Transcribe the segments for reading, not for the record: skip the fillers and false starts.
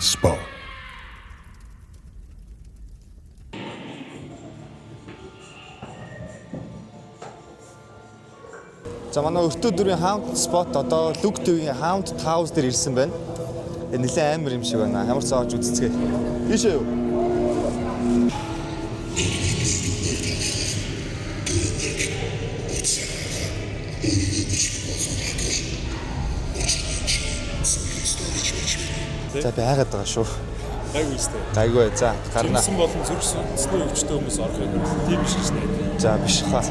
Spa. За манай өртөө дөрвийн Hound Spot одоо Luke TV-ийн Hound House дээр ирсэн байна. Нэлээд амар юм шиг байна. Ямар ч зааж үзцгээе. Тийшээ юу? За би хайгаад байгаа шүү. Гайгүй сте. Гайгүй. За гарна. Жимсэн болон зүрх судасны өвчтөй хүмүүс орох юм. Тийм биш гэж найдаа. За биш хаа.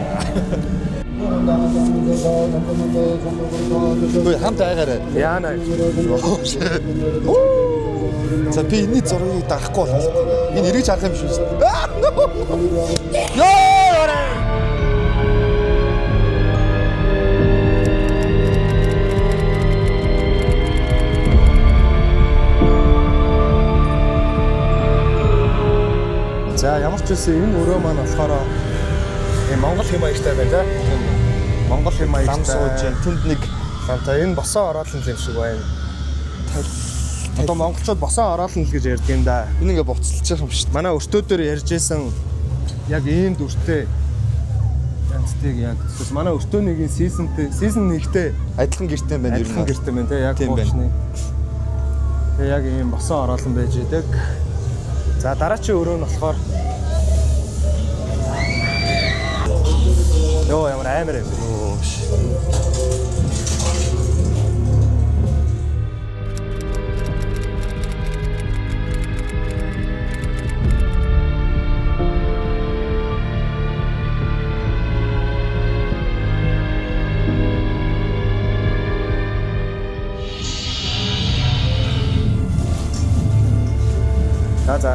Ой хамт айгаарай. Яана. За би энэ зургийг дарахгүй болохоос. Энэ эргэж харах юм шүү. Ёо! За ямар ч үсэн энэ өрөө маань болохоор Монгол хэм маягтай байна тийм. Монгол хэм маягтай. Лам сууж тэнд нэг за энэ босоо ороолон юм шиг байна. Одоо монголчууд босоо ороолон л гэж ярьдаг юм да. Энэ ингээ буцалчих юм шүү. Манай өртөө дээр ярьж исэн яг ийм дүртэй янзтайг яг тэгэхээр манай өртөөний сизон 1-тэй Адилхан гэртэй байна ер нь. адилхан гэртэй байна тийм яг буучны. Тэгээ яг ийм босоо ороолон байж идэг. За дараачийн өрөө нь болохоор ёо ямар амар юм.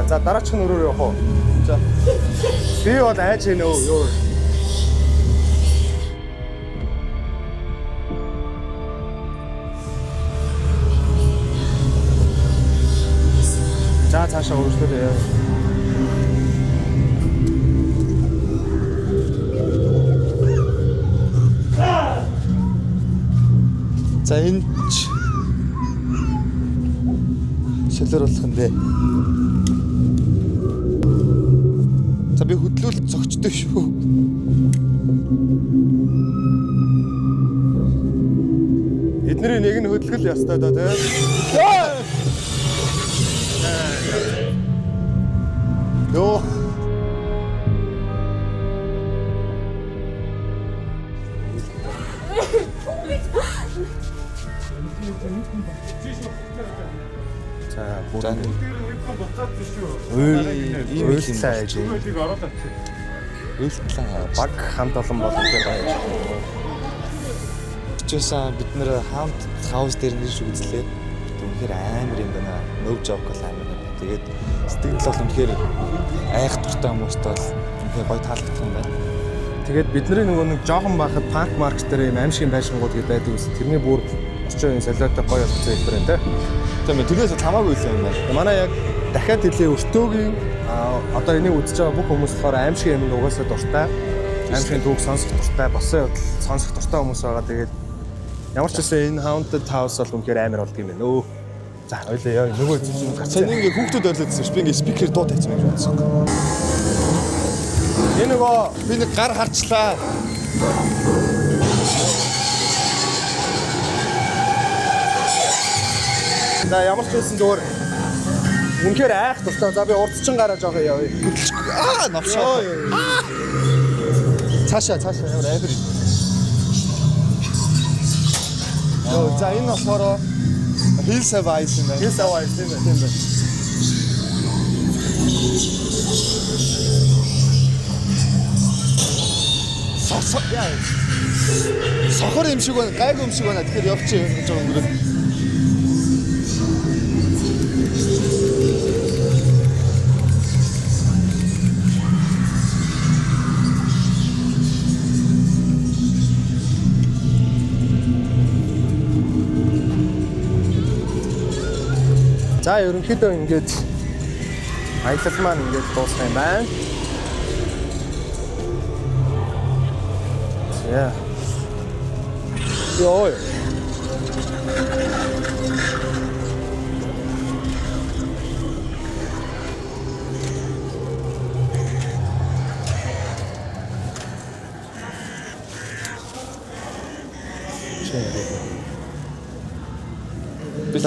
За дараачих нь өрөөр явах уу? За. Би бол айж гэнэ юу? За цаашаа өргөжлөө яа. За энэ шилэр болох юм бэ. За би хөдлөлт зогчтой шүү. Эдний нэг нь хөдөлгөл ястай да тийм. Ёо. За бүр ийм их юм сайж. Үйлтлээ Баг хамт олон боломжтой байж. чөөсөн бид нэр Hound House дээр нэрш үзлээ. Үнэхээр амар юм байна. No joke л амар байна. Тэгээд сэтгэл бол үнэхээр айх дуртай хүмүүст бол үнэхээр гоё таалагдах юм байна. Тэгээд бидний нөгөө нэг жоохон байхад парк маркс дээр юм аимшигын байшингууд гэдэг байдаг ус. Тэрний бүр орчин үеийн солиотой гоё болсон хэлбэр энэ тийм. Тийм ээ тэрнээс хамаагүй юм байна. Манай яг дахиад хэлээ өртөөгийн одоо энийг үзэж байгаа бүх хүмүүс болохоор аимшиг юм угаасаа дуртай. Аимшигын түүх сонсох дуртай, босон явдал сонсох дуртай хүмүүс байгаа. Тэгээд ямар ч үсэн энэ Haunted House бол үнэхээр амар болд юм байна. Өө. За ойлоо яа нөгөө зүйл гарч. Сайн ингээ хүүхдүүд ойлоодсэн ш. Би ингээ спикер дуу тавьсан юм байна. Энэ нөгөө Би нэг гар харчлаа. за ямар ч үсэн зүгээр үнэхээр айх дуртай. За би урдчин гараа жоохоо явъя. Аа навшаа. Цаашаа ямар айхэр. За энэ болохоор Hills Have Eyes юм байна. Hills Have Eyes тийм байна. Сохор юм шиг байна, гайгүй юм шиг байна. Тэгэхээр явчих гэж байгаа юм. За ерөнхийдөө ингээд аялал маань ингээд дуусах юм байна. Яа. Йоо.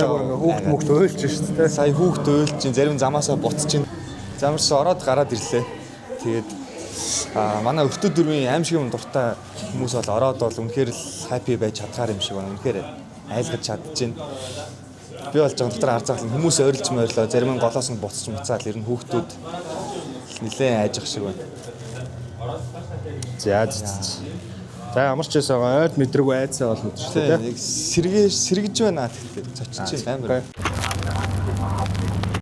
Хүүхд мөхт өөлж шүү дээ. Сая хүүхд өөлж чинь зарим замаасаа буцаж чинь. Замарч ороод гараад ирлээ. Тэгээд манай өвтө дөрвийн аим шиг юм дуртай хүмүүс бол ороод бол үнэхээр л happy байж чадхаар юм шиг байна. Үнэхээр айлгаж чадчихээн. Би болж байгаа дотор харцаах хүмүүс ойрлж морилоо. Зарим нь голоос нь буцаж муцаал ер нь хүүхдүүд нилээн айжих шиг байна. За ямар ч байсан ойд мэдрэг айцаа бол мэдэрч тийм. Сэргэж байна гэхдээ цочиж амар.